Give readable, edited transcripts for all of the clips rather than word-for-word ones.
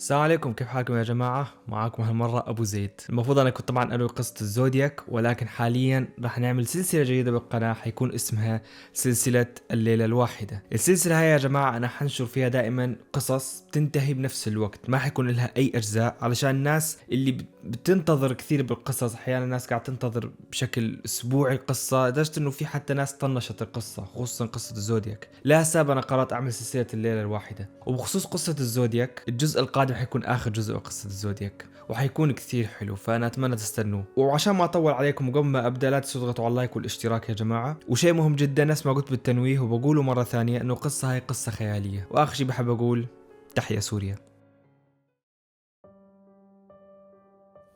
السلام عليكم، كيف حالكم يا جماعة؟ معاكم هالمرة أبو زيد. المفروض أنا كنت طبعا أروي قصة الزودياك، ولكن حاليا راح نعمل سلسلة جديدة بالقناة حيكون اسمها سلسلة الليلة الواحدة. السلسلة هاي يا جماعة أنا حنشر فيها دائما قصص تنتهي بنفس الوقت، ما حيكون لها أي أجزاء، علشان الناس اللي بتنتظر كثير بالقصص. أحيانا الناس قاعد تنتظر بشكل أسبوعي القصة، لدرجة إنه في حتى ناس طنشت القصة، خصوصا قصة الزودياك. لا سبب أنا قررت أعمل سلسلة الليلة الواحدة. وبخصوص قصة الزودياك، الجزء القادم حيكون آخر جزء قصة الزودياك، وحيكون كثير حلو، فأنا أتمنى تستنوه. وعشان ما أطول عليكم وقبل ما أبدأ، لا تنسوا تضغطوا على اللايك والاشتراك يا جماعة. وشيء مهم جدا، نفس ما قلت بالتنويه وبقوله مرة ثانية، إنه القصة هاي قصة خيالية. وآخر شيء بحب أقول تحيا سوريا.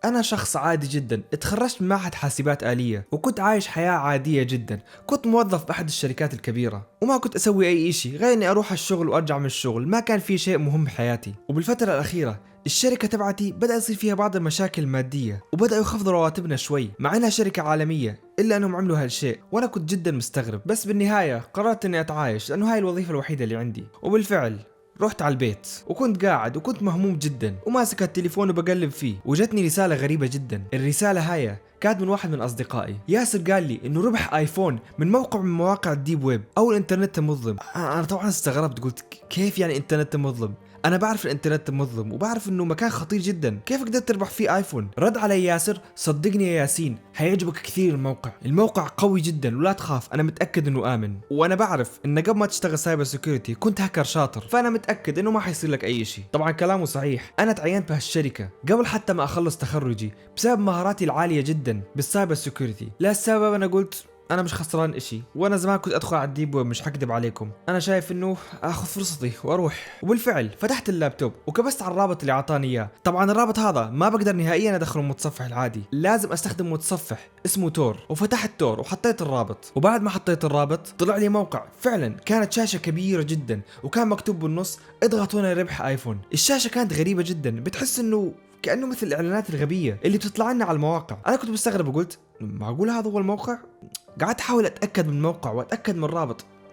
أنا شخص عادي جدا، اتخرجت من معهد حاسبات آلية، وكنت عايش حياة عادية جدا. كنت موظف بأحد الشركات الكبيرة، وما كنت أسوي أي إشي غير إني أروح الشغل وأرجع من الشغل. ما كان في شيء مهم بحياتي. وبالفترة الأخيرة الشركة تبعتي بدأ يصير فيها بعض المشاكل المادية، وبدأوا يخفضوا رواتبنا شوي، مع إنها شركة عالمية، إلا أنهم عملوا هالشيء. وأنا كنت جدا مستغرب، بس بالنهاية قررت إني أتعايش، لأنه هاي الوظيفة الوحيدة اللي عندي. وبالفعل رحت على البيت، وكنت قاعد وكنت مهموم جدا وماسك التليفون وبقلب فيه، وجتني رسالة غريبة جدا. الرسالة هاي كانت من واحد من أصدقائي. ياسر قال لي إنه ربح آيفون من موقع من مواقع الديب ويب أو الإنترنت المظلم. أنا طبعا استغربت، قلت كيف يعني إنترنت مظلم؟ أنا بعرف الإنترنت مظلم وبعرف إنه مكان خطير جدا، كيف قدرت تربح فيه آيفون؟ رد علي ياسر: صدقني يا ياسين، حيعجبك كثير الموقع قوي جدا ولا تخاف، أنا متأكد إنه آمن. وأنا بعرف إن قبل ما تشتغل سايبر سيكوريتي كنت هاكر شاطر، فأنا متأكد إنه ما حيصير لك أي شيء. طبعا كلامه صحيح، أنا تعينت بهالشركة قبل حتى ما أخلص تخرجي بسبب مهاراتي العالية جدا بالسايبر سيكوريتي. لا السبب أنا قلت انا مش خسران اشي، وانا زمان كنت ادخل على الديب ويب، مش حكذب عليكم. انا شايف انه اخذ فرصتي واروح. وبالفعل فتحت اللابتوب وكبست على الرابط اللي اعطاني اياه. طبعا الرابط هذا ما بقدر نهائيا ادخله المتصفح العادي، لازم استخدم متصفح اسمه تور. وفتحت تور وحطيت الرابط، وبعد ما حطيت الرابط طلع لي موقع. فعلا كانت شاشة كبيرة جدا، وكان مكتوب بالنص: اضغط هنا لربح ايفون. الشاشة كانت غريبة جدا، بتحس انه كأنه مثل الإعلانات الغبية اللي بتطلع لنا على المواقع. أنا كنت مستغرب وقلت معقول هذا هو الموقع؟ قعدت أحاول أتأكد من الموقع وأتأكد من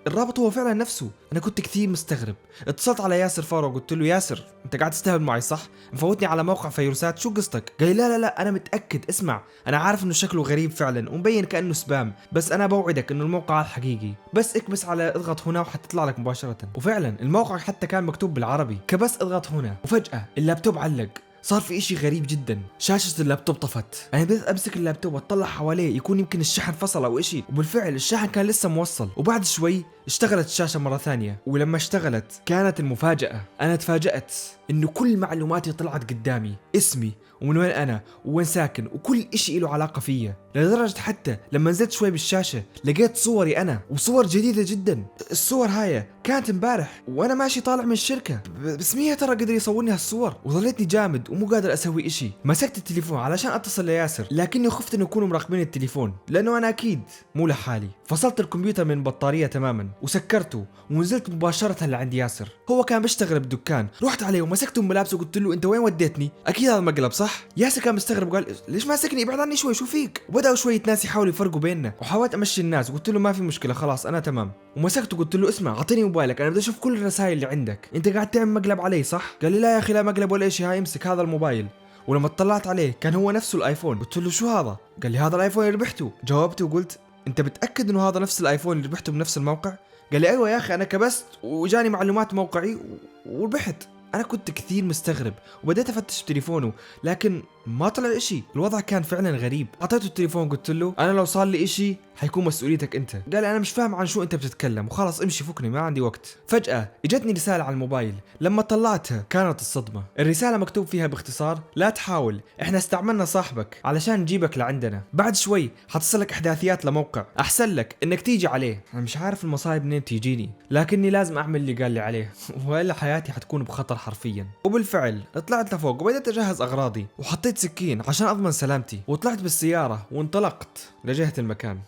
الرابط هو فعلا نفسه. انا كنت كثير مستغرب. اتصلت على ياسر فارو وقلت له: ياسر، انت قاعد تستهبل معي صح؟ مفوتني على موقع فيروسات، شو قصتك؟ قال لي: لا انا متاكد، اسمع، انا عارف انه شكله غريب فعلا ومبين كانه سبام، بس انا بوعدك انه الموقع الحقيقي، بس اكبس على اضغط هنا وحتطلع لك مباشره. وفعلا الموقع حتى كان مكتوب بالعربي، كبس اضغط هنا، وفجاه اللابتوب علق. صار في اشي غريب جدا، شاشة اللابتوب طفت. انا بدأت امسك اللابتوب واطلع حواليه، يكون يمكن الشحن فصل او اشي، وبالفعل الشحن كان لسه موصل. وبعد شوي اشتغلت الشاشة مرة ثانية، ولما اشتغلت كانت المفاجأة، انا تفاجأت انه كل معلوماتي طلعت قدامي، اسمي ومن وين انا وين ساكن وكل اشي له علاقة فيا. لدرجة حتى لما نزلت شوي بالشاشة لقيت صوري انا، وصور جديدة جدا. الصور هاي كانت امبارح وانا ماشي طالع من الشركة، بس مين يا ترى قدر يصورني هالصور؟ وظليتني جامد ومو قادر اسوي اشي. مسكت التليفون علشان اتصل لياسر، لكني خفت انه يكونوا مراقبين التليفون، لانه انا اكيد مو لحالي. فصلت الكمبيوتر من البطارية تماما وسكرته ونزلت مباشرة لعند ياسر. هو كان بيشتغل بالدكان، رحت عليه ومسكته من ملابسه وقلت له: انت وين وديتني؟ اكيد هذا مقلب صح؟ ياسر كان مستغرب وقال: ليش ماسكني؟ ابعد عني شوي، شو فيك؟ وبداوا شوية ناس يحاولوا يفرقوا بيننا، وحاولت امشي الناس وقلت له: ما في مشكلة، خلاص انا تمام. ومسكته قلت له: اسمع، اعطيني موبايلك، انا بدي اشوف كل الرسائل اللي عندك، انت قاعد تعمل مقلب علي صح؟ قال لي: لا يا اخي، لا مقلب ولا شيء، هاي امسك هذا الموبايل. ولما اطلعت عليه كان هو نفسه الايفون. قلت له: شو هذا؟ قال لي: هذا الايفون اللي ربحته. جاوبته وقلت: انت متاكد انه هذا نفس الايفون اللي ربحته بنفس الموقع؟ قال لي: ايوه يا اخي، انا كبست وجاني معلومات موقعي وربحت. انا كنت كثير مستغرب وبديت افتش بتليفونه، لكن ما طلع اشي. الوضع كان فعلا غريب. اعطيته التليفون قلت له: انا لو صار لي اشي حيكون مسؤوليتك انت. قال لي: انا مش فاهم عن شو انت بتتكلم، وخلاص امشي فكني، ما عندي وقت. فجأة اجتني رسالة على الموبايل، لما طلعتها كانت الصدمة. الرسالة مكتوب فيها باختصار: لا تحاول، احنا استعملنا صاحبك علشان نجيبك لعندنا، بعد شوي حتصلك احداثيات لموقع، احسن لك انك تيجي عليه. انا مش عارف المصايب منين تيجيني، لكني لازم اعمل اللي قال لي عليه والا حياتي حتكون بخطر حرفيا. وبالفعل طلعت لفوق وبدأت اجهز اغراضي، وحطيت سكين عشان اضمن سلامتي، وطلعت بالسيارة وانطلقت لجهة المكان.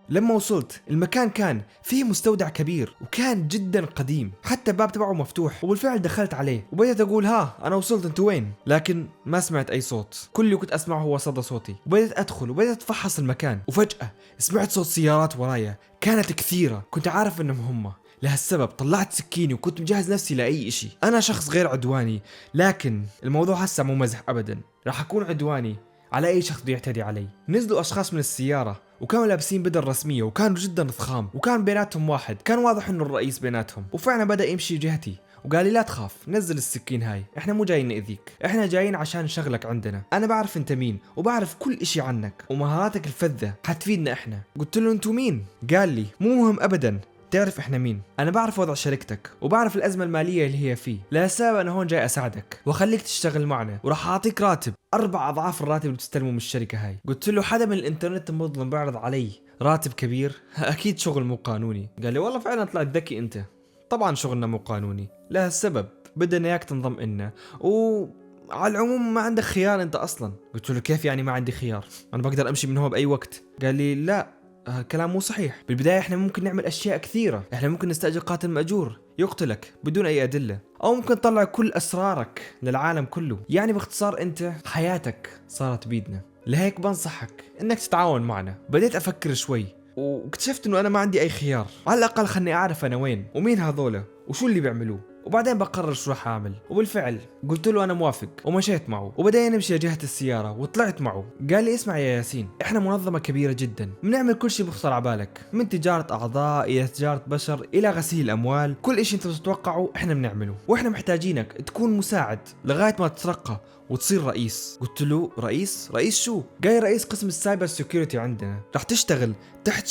لما وصلت المكان كان فيه مستودع كبير وكان جدا قديم، حتى الباب تبعه مفتوح. وبالفعل دخلت عليه وبدأت اقول: ها انا وصلت، انتوا وين؟ لكن ما سمعت اي صوت، كل اللي كنت اسمعه هو صدى صوتي. وبدأت ادخل وبدأت اتفحص المكان، وفجأة سمعت صوت سيارات ورايا، كانت كثيرة، كنت عارف انهم هم، لهالسبب طلعت سكيني وكنت مجهز نفسي لأي إشي. أنا شخص غير عدواني، لكن الموضوع هسه مو مزح أبدا، راح أكون عدواني على أي شخص بده يعتدي علي. نزلوا أشخاص من السيارة وكانوا لابسين بدل رسمية وكانوا جدا ضخام، وكان بيناتهم واحد كان واضح إنه الرئيس بيناتهم، وفعلا بدأ يمشي جهتي وقال لي لا تخاف، نزل السكين هاي، احنا مو جايين نأذيك، احنا جايين عشان نشغلك عندنا، انا بعرف انت مين وبعرف كل اشي عنك ومهاراتك الفذة حتفيدنا احنا. قلت له انتو مين؟ قال لي مو مهم ابدا تعرف احنا مين، انا بعرف وضع شركتك وبعرف الازمه الماليه اللي هي فيه، لهالسبب انا هون جاي اساعدك واخليك تشتغل معنا، وراح اعطيك راتب 4 أضعاف الراتب اللي بتستلمه من الشركه هاي. قلت له حدا من الانترنت المظلم بيعرض علي راتب كبير؟ اكيد شغل مو قانوني. قال لي والله فعلا طلعت ذكي انت، طبعا شغلنا مو قانوني، لهالسبب بدنا اياك تنضم إلنا، وعلى العموم ما عندك خيار انت اصلا. قلت له كيف يعني ما عندي خيار؟ انا بقدر امشي من هون باي وقت. قال لي لا، هالكلام مو صحيح، بالبداية احنا ممكن نعمل اشياء كثيرة، احنا ممكن نستأجر قاتل مأجور يقتلك بدون اي ادلة، او ممكن نطلع كل اسرارك للعالم كله، يعني باختصار انت حياتك صارت بيدنا، لهيك بنصحك انك تتعاون معنا. بديت افكر شوي واكتشفت انه انا ما عندي اي خيار، على الاقل خلني اعرف انا وين ومين هذولا وشو اللي بيعملوه، وبعدين بقرر شو راح اعمل. وبالفعل قلت له انا موافق ومشيت معه، وبدأنا نمشي لجهة السيارة وطلعت معه. قال لي اسمع يا ياسين، احنا منظمة كبيرة جدا، بنعمل كل شيء بخطر على بالك، من تجارة اعضاء الى تجارة بشر الى غسيل اموال، كل شيء انت بتتوقعه احنا بنعمله، واحنا محتاجينك تكون مساعد لغاية ما تترقى وتصير رئيس. قلت له رئيس؟ رئيس شو؟ قال رئيس قسم السايبر سيكيورتي عندنا، رح تشتغل تحت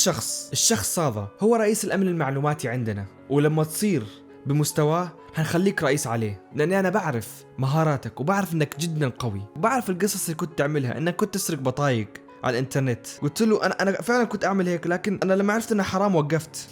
الشخص هذا هو رئيس الامن المعلوماتي عندنا، ولما تصير بمستواه هنخليك رئيس عليه، لاني انا بعرف مهاراتك وبعرف انك جدا قوي، وبعرف القصص اللي كنت تعملها، انك كنت تسرق بطايق على الانترنت. قلت له انا فعلا كنت اعمل هيك، لكن انا لما عرفت انه حرام وقفت.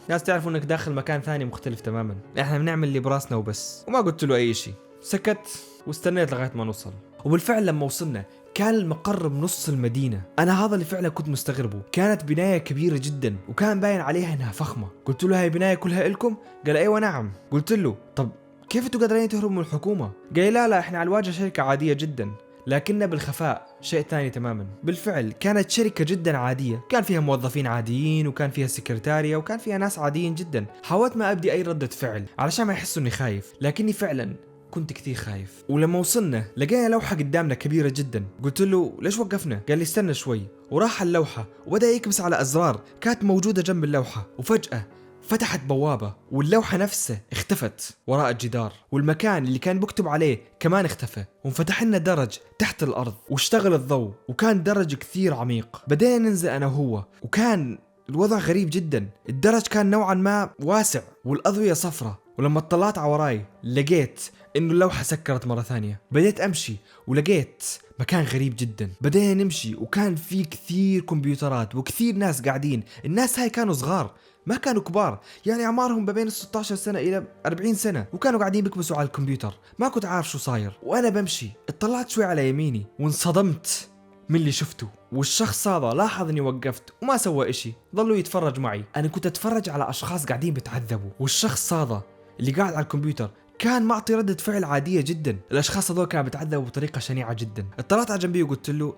ناس تعرفوا انك داخل مكان ثاني مختلف تماما، احنا بنعمل اللي براسنا وبس. وما قلت له اي شيء، سكت واستنيت لغايه ما نوصل. وبالفعل لما وصلنا كان المقر بنص المدينة، أنا هذا اللي فعلا كنت مستغربه، كانت بناية كبيرة جدا وكان باين عليها إنها فخمة. قلت له هاي بناية كلها إلكم؟ قال أيوة نعم. قلت له طب كيف انتوا قادرين تهربوا من الحكومة؟ قال لا إحنا على الواجهة شركة عادية جدا، لكننا بالخفاء شيء ثاني تماما. بالفعل كانت شركة جدا عادية، كان فيها موظفين عاديين وكان فيها سكرتارية وكان فيها ناس عاديين جدا. حاولت ما أبدي أي ردة فعل علشان ما يحسوا إني خايف، لكني فعلا كنت كثير خايف. ولما وصلنا لقينا لوحة قدامنا كبيرة جدا. قلت له ليش وقفنا؟ قال لي استنى شوي، وراح اللوحة وبدأ يكبس على أزرار كانت موجودة جنب اللوحة، وفجأة فتحت بوابة واللوحة نفسها اختفت وراء الجدار، والمكان اللي كان بكتب عليه كمان اختفى، وانفتح لنا درج تحت الأرض واشتغل الضوء، وكان درج كثير عميق. بدينا ننزل أنا وهو، وكان الوضع غريب جدا، الدرج كان نوعا ما واسع والأضوية صفرة. ولما اطلعت على وراي لقيت انه اللوحة سكرت مرة ثانية. بديت امشي ولقيت مكان غريب جدا، بدينا نمشي وكان في كثير كمبيوترات وكثير ناس قاعدين. الناس هاي كانوا صغار ما كانوا كبار، يعني اعمارهم ما بين 16 سنة الى 40 سنة، وكانوا قاعدين بيكبسوا على الكمبيوتر. ما كنت عارف شو صاير، وانا بمشي اطلعت شوي على يميني وانصدمت من اللي شفته. والشخص هذا لاحظ اني وقفت وما سوى اشي، ظلوا يتفرج معي. انا كنت اتفرج على اشخاص قاعدين بتعذبوا، والشخص هذا اللي قاعد على الكمبيوتر كان معطي ردة فعل عادية جدا. الاشخاص هذول كانوا بتعذبوا بطريقة شنيعة جدا. اطلعت على جنبي وقلت له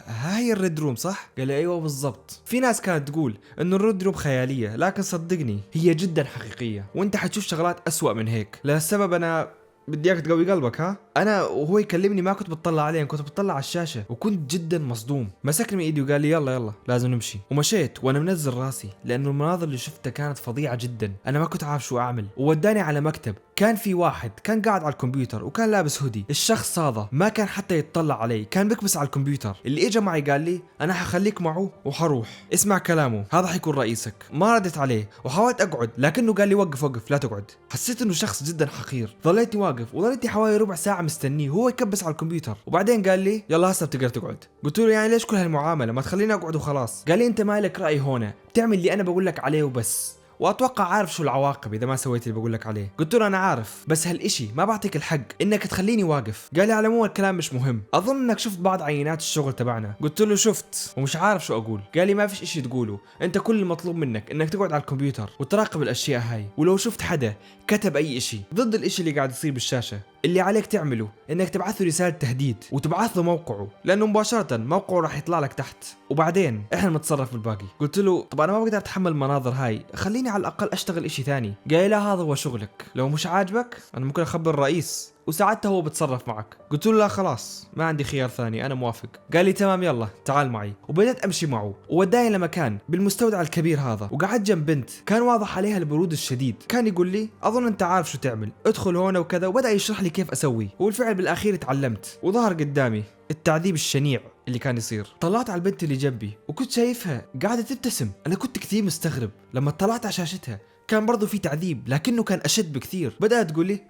هاي الريد روم صح؟ قال لي ايوه بالضبط. في ناس كانت تقول انه الريد روم خيالية، لكن صدقني هي جدا حقيقية، وانت حتشوف شغلات اسوأ من هيك. لهالسبب انا بدي اياك تقوي قلبك. ها انا وهو يكلمني ما كنت بتطلع عليه، كنت بتطلع على الشاشه وكنت جدا مصدوم. مسكني من ايدي وقال لي يلا لازم نمشي. ومشيت وانا منزل راسي لانه المناظر اللي شفتها كانت فظيعه جدا، انا ما كنت عارف شو اعمل. ووداني على مكتب كان في واحد كان قاعد على الكمبيوتر وكان لابس هودي. الشخص هذا ما كان حتى يتطلع علي، كان بيكبس على الكمبيوتر. اللي اجى معي قال لي انا حخليك معه وحروح اسمع كلامه، هذا حيكون رئيسك. ما ردت عليه وحاولت اقعد، لكنه قال لي وقف لا تقعد. حسيت انه شخص جدا حقير، ظليتني واقف وظليتني حوالي ربع ساعه مستنيه وهو يكبس على الكمبيوتر. وبعدين قال لي يلا هسه بتقدر تقعد. قلت له يعني ليش كل هالمعامله، ما تخليني اقعد وخلاص. قال لي انت مالك راي هنا، بتعمل اللي انا بقول لك عليه وبس، واتوقع عارف شو العواقب اذا ما سويت اللي بقول لك عليه. قلت له انا عارف، بس هالشيء ما بعطيك الحق انك تخليني واقف. قال لي على العموم الكلام مش مهم، اظن انك شفت بعض عينات الشغل تبعنا. قلت له شفت ومش عارف شو اقول. قال لي ما فيش اشي تقوله، انت كل المطلوب منك انك تقعد على الكمبيوتر وتراقب الاشياء هاي، ولو شفت حدا كتب اي اشي ضد الاشي اللي قاعد يصير بالشاشه اللي عليك تعمله انك تبعث له رسالة تهديد وتبعث له موقعه، لانه مباشرة موقعه راح يطلع لك تحت، وبعدين احنا نتصرف بالباقي. قلت له طب انا ما بقدر اتحمل المناظر هاي، خليني على الاقل اشتغل اشي ثاني. قال لا هذا هو شغلك، لو مش عاجبك انا ممكن اخبر الرئيس وساعتها هو بتصرف معك. قلت له لا خلاص ما عندي خيار ثاني انا موافق. قال لي تمام يلا تعال معي، وبدأت امشي معه ووداني لمكان بالمستودع الكبير هذا، وقعدت جنب بنت كان واضح عليها البرود الشديد. كان يقول لي اظن انت عارف شو تعمل، ادخل هون وكذا، وبدأ يشرح لي كيف اسوي، والفعل بالاخير تعلمت وظهر قدامي التعذيب الشنيع اللي كان يصير. طلعت على البنت اللي جنبي وكنت شايفها قاعدة تبتسم. انا كنت كثير مستغرب. لما طلعت على شاشتها كان برضو في تعذيب لكنه كان اشد بكثير. بدأت تقول لي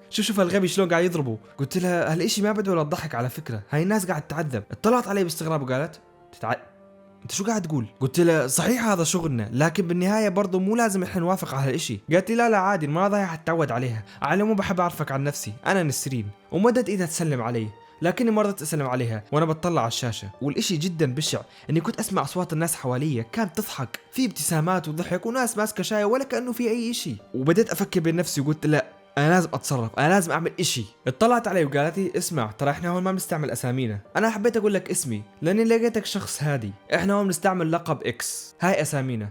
شوف هالغبي شلون قاعد يضربه. قلت لها هالاشي ما بدو ولا الضحك على فكرة، هاي الناس قاعد تعذب. اطلعت علي باستغراب وقالت انت شو قاعد تقول؟ قلت لها صحيح هذا شغلنا، لكن بالنهاية برضو مو لازم احنا نوافق على هالاشي. قالت لي لا عادي، المناظر هاي حتتعود عليها، على مو بحب اعرفك عن نفسي، انا نسرين. ومدت ايدها تسلم علي، لكني ما رضيت اسلم عليها وانا بتطلع على الشاشة. والاشي جدا بشع اني كنت اسمع اصوات الناس حواليا كانت تضحك، في ابتسامات وضحك وناس ماسكة شاي ولا كأنه في اي اشي. وبديت افكر بين نفسي وقلت لا انا لازم اتصرف، انا لازم اعمل اشي. اطلعت علي وقالت لي اسمع ترى احنا هون ما بنستعمل اسامينا. انا حبيت اقول لك اسمي لاني لقيتك شخص هادي. احنا هون بنستعمل لقب اكس، هاي اسامينا.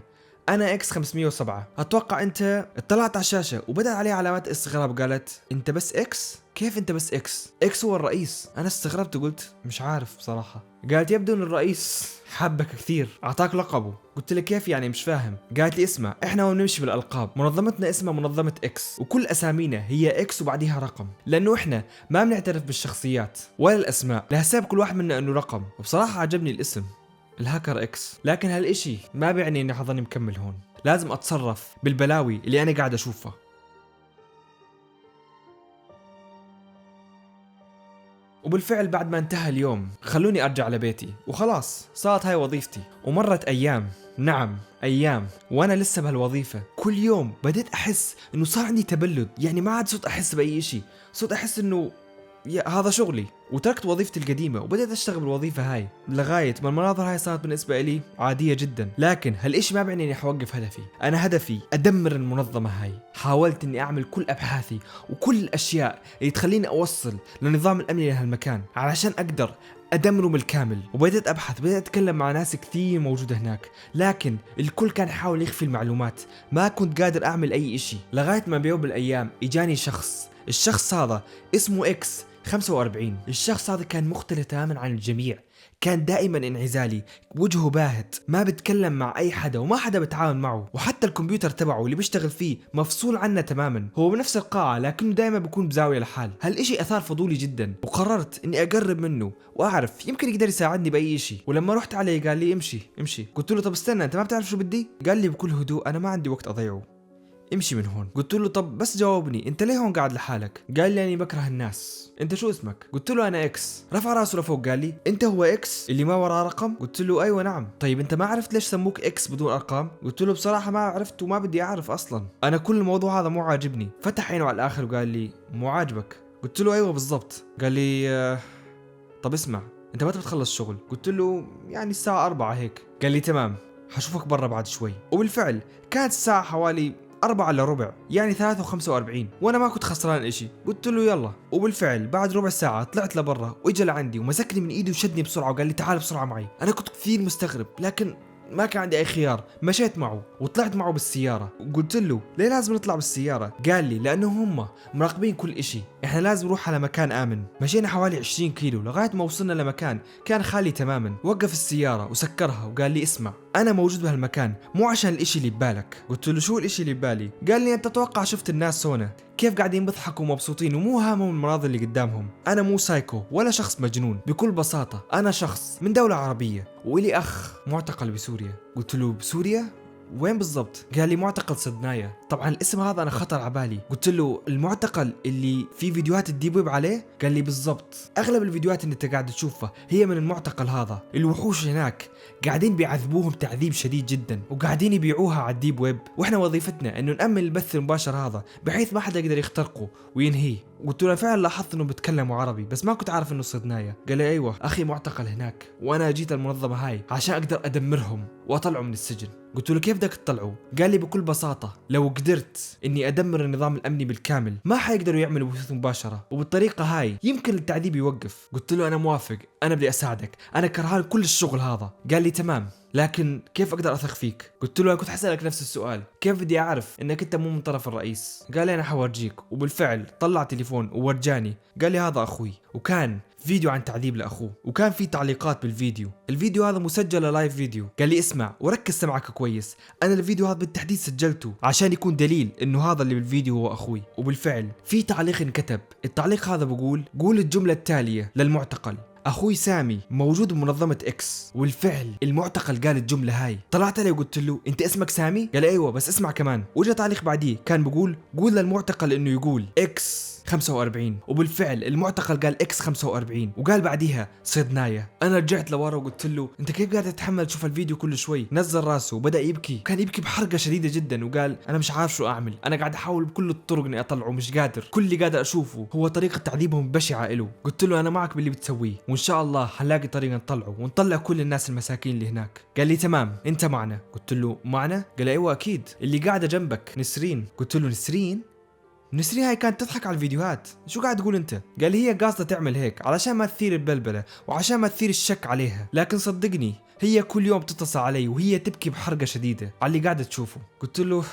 انا اكس 507. اتوقع انت. اطلعت على الشاشة وبدأ عليه علامات استغراب. قالت انت بس اكس؟ كيف انت بس اكس؟ اكس هو الرئيس. انا استغربت وقلت مش عارف بصراحة. قالت يبدو ان الرئيس حبك كثير اعطاك لقبه. قلت له كيف يعني مش فاهم. قالت لي اسمع احنا هون نمشي بالالقاب، منظمتنا اسمها منظمة اكس، وكل اسامينا هي اكس وبعديها رقم، لانه احنا ما بنعترف بالشخصيات ولا الاسماء، لحساب كل واحد منا انه رقم. وبصراحة عجبني الاسم الهاكر اكس، لكن هالاشي ما بيعني اني حظني مكمل هون، لازم اتصرف بالبلاوي اللي انا قاعد اشوفها. وبالفعل بعد ما انتهى اليوم خلوني ارجع لبيتي وخلاص صارت هاي وظيفتي. ومرت ايام، نعم ايام، وانا لسه بهالوظيفة. كل يوم بديت احس انه صار عندي تبلد، يعني ما عاد صرت احس باي شيء، صرت احس انه هذا شغلي. وتركت وظيفتي القديمة وبدأت أشتغل بالوظيفة هاي، لغاية ما المناظر هاي صارت بالنسبة لي عادية جدا. لكن هالإشي ما بعني إني حوقف هدفي. أنا هدفي أدمر المنظمة هاي. حاولت إني أعمل كل أبحاثي وكل الأشياء اللي تخليني أوصل لنظام الأمني لهالمكان علشان أقدر أدمره بالكامل. وبدأت أبحث، بدأت أتكلم مع ناس كثير موجودة هناك، لكن الكل كان يحاول يخفي المعلومات. ما كنت قادر أعمل أي إشي، لغاية ما بيوم من الأيام إجاني شخص. الشخص هذا اسمه إكس 45. الشخص هذا كان مختلف تماما عن الجميع، كان دائما انعزالي، وجهه باهت، ما بتكلم مع اي حدا وما حدا بتعاون معه، وحتى الكمبيوتر تبعه اللي بيشتغل فيه مفصول عنا تماما. هو بنفس القاعة لكنه دائما بيكون بزاوية لحال. هالاشي اثار فضولي جدا، وقررت اني اقرب منه واعرف يمكن يقدر يساعدني باي اشي. ولما رحت عليه قال لي امشي. قلت له طب استنى انت ما بتعرف شو بدي؟ قال لي بكل هدوء انا ما عندي وقت اضيعه، امشي من هون. قلت له طب بس جاوبني انت ليه هون قاعد لحالك؟ قال لي اني بكره الناس. انت شو اسمك؟ قلت له انا اكس. رفع راسه لفوق قال لي انت هو اكس اللي ما وراه رقم؟ قلت له ايوه نعم. طيب انت ما عرفت ليش سموك اكس بدون ارقام؟ قلت له بصراحه ما عرفت وما بدي اعرف اصلا، انا كل الموضوع هذا مو عاجبني. فتح عينه على الاخر وقال لي مو عاجبك؟ قلت له ايوه بالضبط. قال لي طب اسمع انت متى بتخلص شغل؟ قلت له يعني الساعه 4 هيك. قال لي تمام حشوفك برا بعد شوي. وبالفعل كانت الساعه حوالي 4 إلا ربع، يعني 3:45، وانا ما كنت خسران اشي. قلت له يلا. وبالفعل بعد ربع ساعة طلعت لبرا واجا لعندي ومسكني من ايدي وشدني بسرعة وقال لي تعال بسرعة معي. انا كنت كثير مستغرب لكن ما كان عندي اي خيار، مشيت معه وطلعت معه بالسيارة. وقلت له ليه لازم نطلع بالسيارة؟ قال لي لانه هم مراقبين كل اشي، احنا لازم نروح على مكان امن. مشينا حوالي 20 كيلو لغاية ما وصلنا لمكان كان خالي تماما. وقف السيارة وسكرها وقال لي اسمع انا موجود بهالمكان مو عشان الاشي اللي ببالك. قلت له شو الاشي اللي ببالي؟ قال لي انت تتوقع شفت الناس هنا كيف قاعدين بيضحكوا ومبسوطين ومو هامهم المناظر اللي قدامهم؟ انا مو سايكو ولا شخص مجنون، بكل بساطة انا شخص من دولة عربية ولي اخ معتقل بسوريا. قلت له بسوريا؟ وين بالضبط؟ قال لي معتقل صدنايا. طبعا الاسم هذا انا خطر على بالي. قلت له المعتقل اللي في فيديوهات الديب ويب عليه؟ قال لي بالضبط، اغلب الفيديوهات اللي انت قاعد تشوفها هي من المعتقل هذا. الوحوش هناك قاعدين بيعذبوهم تعذيب شديد جدا وقاعدين يبيعوها على الديب ويب، واحنا وظيفتنا انه نأمن البث المباشر هذا بحيث ما حدا يقدر يخترقه وينهيه. قلت له فعلا لاحظت انه بيتكلموا عربي بس ما كنت عارف انه صدنايا. قال لي ايوه اخي معتقل هناك وانا جيت المنظمة هاي عشان اقدر ادمرهم واطلعه من السجن. قلت له كيف بدك تطلعه؟ قال لي بكل بساطة لو قدرت اني ادمر النظام الامني بالكامل ما حيقدروا يعملوا بثوث مباشرة، وبالطريقة هاي يمكن التعذيب يوقف. قلت له انا موافق، انا بدي اساعدك، انا كرهان كل الشغل هذا. قال لي تمام، لكن كيف اقدر اثق فيك؟ قلت له انا كنت حسألك نفس السؤال، كيف بدي اعرف انك انت مو من طرف الرئيس؟ قال لي انا حورجيك. وبالفعل طلع تليفون وورجاني، قال لي هذا اخوي، وكان فيديو عن تعذيب لاخوه، وكان في تعليقات بالفيديو. الفيديو هذا مسجل لايف فيديو. قال لي اسمع وركز سمعك كويس، انا الفيديو هذا بالتحديد سجلته عشان يكون دليل انه هذا اللي بالفيديو هو اخوي. وبالفعل في تعليق انكتب، التعليق هذا بقول قول الجملة التالية للمعتقل: اخوي سامي موجود بمنظمة اكس. والفعل المعتقل قال الجملة هاي. طلعت عليه وقلت له انت اسمك سامي؟ قال ايوه، بس اسمع كمان. وجا تعليق بعديه كان بقول قول للمعتقل انه يقول اكس 45. وبالفعل المعتقل قال اكس 45، وقال بعديها صيدناية. انا رجعت لورا وقلت له انت كيف قاعد تتحمل تشوف الفيديو كل شوي؟ نزل راسه وبدا يبكي، كان يبكي بحرقة شديدة جدا، وقال انا مش عارف شو اعمل، انا قاعد احاول بكل الطرق اني اطلعه، مش قادر، كل اللي قادر اشوفه هو طريقة تعذيبهم بشعة له. قلت له انا معك باللي بتسويه، وان شاء الله حنلاقي طريقة نطلعه ونطلع كل الناس المساكين اللي هناك. قال لي تمام، انت معنا؟ قلت له معنا؟ قال ايوه اكيد، اللي قاعدة جنبك نسرين. قلت له نسرين؟ نسرين هاي كانت تضحك على الفيديوهات، شو قاعد تقول انت؟ قال لي هي قاصده تعمل هيك علشان ما تثير البلبله وعشان ما تثير الشك عليها، لكن صدقني هي كل يوم تتصل علي وهي تبكي بحرقه شديده على اللي قاعده تشوفه. قلت له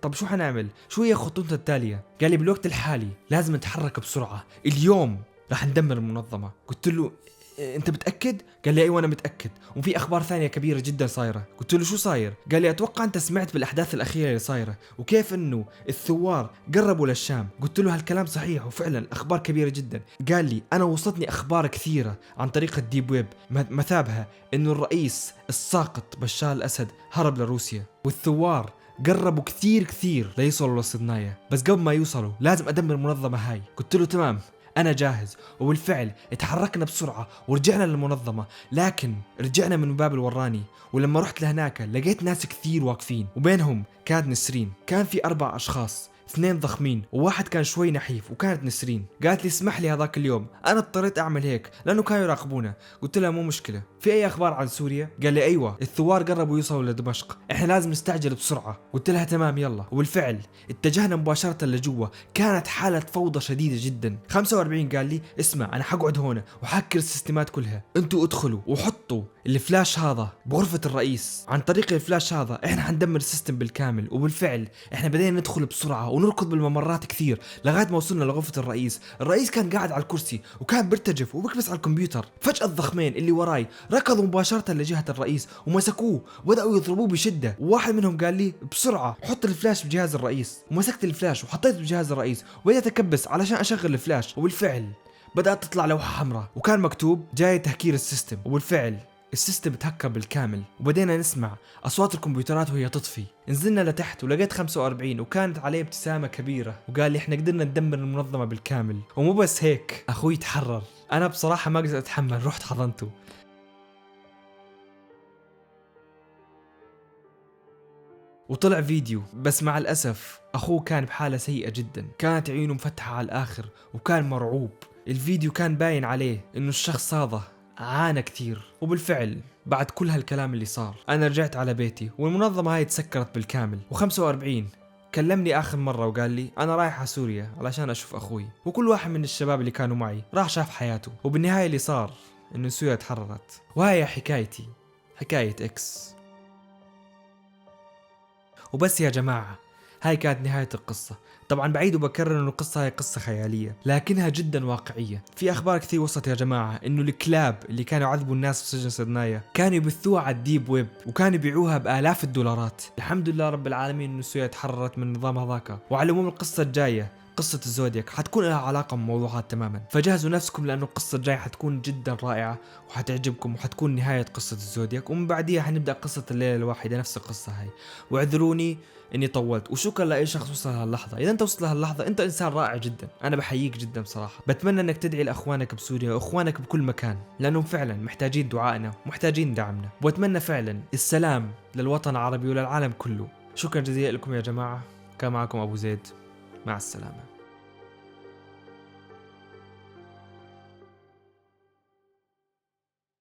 طب شو حنعمل؟ شو هي خطتنا التاليه؟ قال لي بالوقت الحالي لازم نتحرك بسرعه، اليوم رح ندمر المنظمه. قلت له انت متاكد؟ قال لي ايوه انا متاكد، وفي اخبار ثانيه كبيره جدا صايره. قلت له شو صاير؟ قال لي اتوقع انت سمعت بالاحداث الاخيره اللي صايره وكيف انه الثوار قربوا للشام. قلت له هالكلام صحيح وفعلا اخبار كبيره جدا. قال لي انا وصلتني اخبار كثيره عن طريق الديب ويب مثابها انه الرئيس الساقط بشار الاسد هرب لروسيا، والثوار قربوا كثير ليصلوا للصدناية، بس قبل ما يوصلوا لازم ادمر المنظمه هاي. قلت له تمام أنا جاهز. وبالفعل اتحركنا بسرعة ورجعنا للمنظمة، لكن رجعنا من باب الوراني، ولما رحت لهناك لقيت ناس كثير واقفين، وبينهم كانت نسرين. كان في 4 أشخاص، 2 ضخمين وواحد كان شوي نحيف، وكانت نسرين. قالت لي اسمح لي هذاك اليوم انا اضطريت اعمل هيك لانه كانوا يراقبونا. قلت لها مو مشكله، في اي اخبار عن سوريا؟ قال لي ايوه الثوار قربوا يوصلوا لدمشق، احنا لازم نستعجل بسرعه. قلت لها تمام يلا. وبالفعل اتجهنا مباشره لجوا، كانت حاله فوضى شديده جدا. 45 قال لي اسمع انا حقعد هنا وحكر السيستمات كلها، انتوا ادخلوا وحطوا الفلاش هذا بغرفه الرئيس، عن طريق الفلاش هذا احنا حندمر السيستم بالكامل. وبالفعل احنا بدينا ندخل بسرعه ونركض بالممرات كثير لغايه ما وصلنا لغرفه الرئيس. الرئيس كان قاعد على الكرسي وكان بيرتجف وبكبس على الكمبيوتر. فجاه الضخمين اللي وراي ركضوا مباشره لجهه الرئيس ومسكوه وبداوا يضربوه بشده. وواحد منهم قال لي بسرعه حط الفلاش بجهاز الرئيس، ومسكت الفلاش وحطيته بجهاز الرئيس وبدأت اكبس علشان اشغل الفلاش. وبالفعل بدأت تطلع لوحة حمراء وكان مكتوب جاي تهكير السيستم. وبالفعل السيستم تهكر بالكامل، وبدينا نسمع أصوات الكمبيوترات وهي تطفي. نزلنا لتحت ولقيت 45 وكانت عليه ابتسامة كبيرة، وقال لي احنا قدرنا ندمر المنظمة بالكامل. ومو بس هيك، أخوي تحرر. أنا بصراحة ما قدرت أتحمل، رحت حضنته. وطلع فيديو، بس مع الأسف أخوه كان بحالة سيئة جدا، كانت عيونه مفتحة على الآخر وكان مرعوب. الفيديو كان باين عليه إنه الشخص هذا عانى كثير. وبالفعل بعد كل هالكلام اللي صار أنا رجعت على بيتي والمنظمة هاي تسكرت بالكامل. و45 كلمني آخر مرة وقال لي أنا رايح على سوريا علشان أشوف أخوي، وكل واحد من الشباب اللي كانوا معي راح شاف حياته. وبالنهاية اللي صار إنه سوريا تحررت. وهاي حكايتي، حكاية إكس. وبس يا جماعة، هاي كانت نهاية القصة. طبعا بعيد وبكرر انه القصة هاي قصة خيالية لكنها جدا واقعية. في اخبار كثير وصلت يا جماعة انه الكلاب اللي كانوا يعذبوا الناس في سجن صدنايا كانوا يبثوها على الديب ويب وكانوا يبيعوها بآلاف الدولارات. الحمد لله رب العالمين انه سوريا تحررت من النظام هذاك. وعلى العموم القصة الجاية قصة الزودياك حتكون لها علاقة بموضوعات تماما، فجهزوا نفسكم لأنه القصة الجاية حتكون جدا رائعة وحتعجبكم، وحتكون نهاية قصة الزودياك. ومن بعديها حنبدأ قصة الليلة الواحدة نفس القصة هاي. واعذروني اني طولت، وشكرا لاي شخص وصل لهاللحظة. اذا انت وصلت لهاللحظة انت انسان رائع جدا، انا بحييك جدا بصراحة. بتمنى انك تدعي لاخوانك بسوريا واخوانك بكل مكان لانهم فعلا محتاجين دعائنا ومحتاجين دعمنا. واتمنى فعلا السلام للوطن العربي وللعالم كله. شكرا جزيلا لكم يا جماعة، كان معكم ابو زيد، مع السلامة.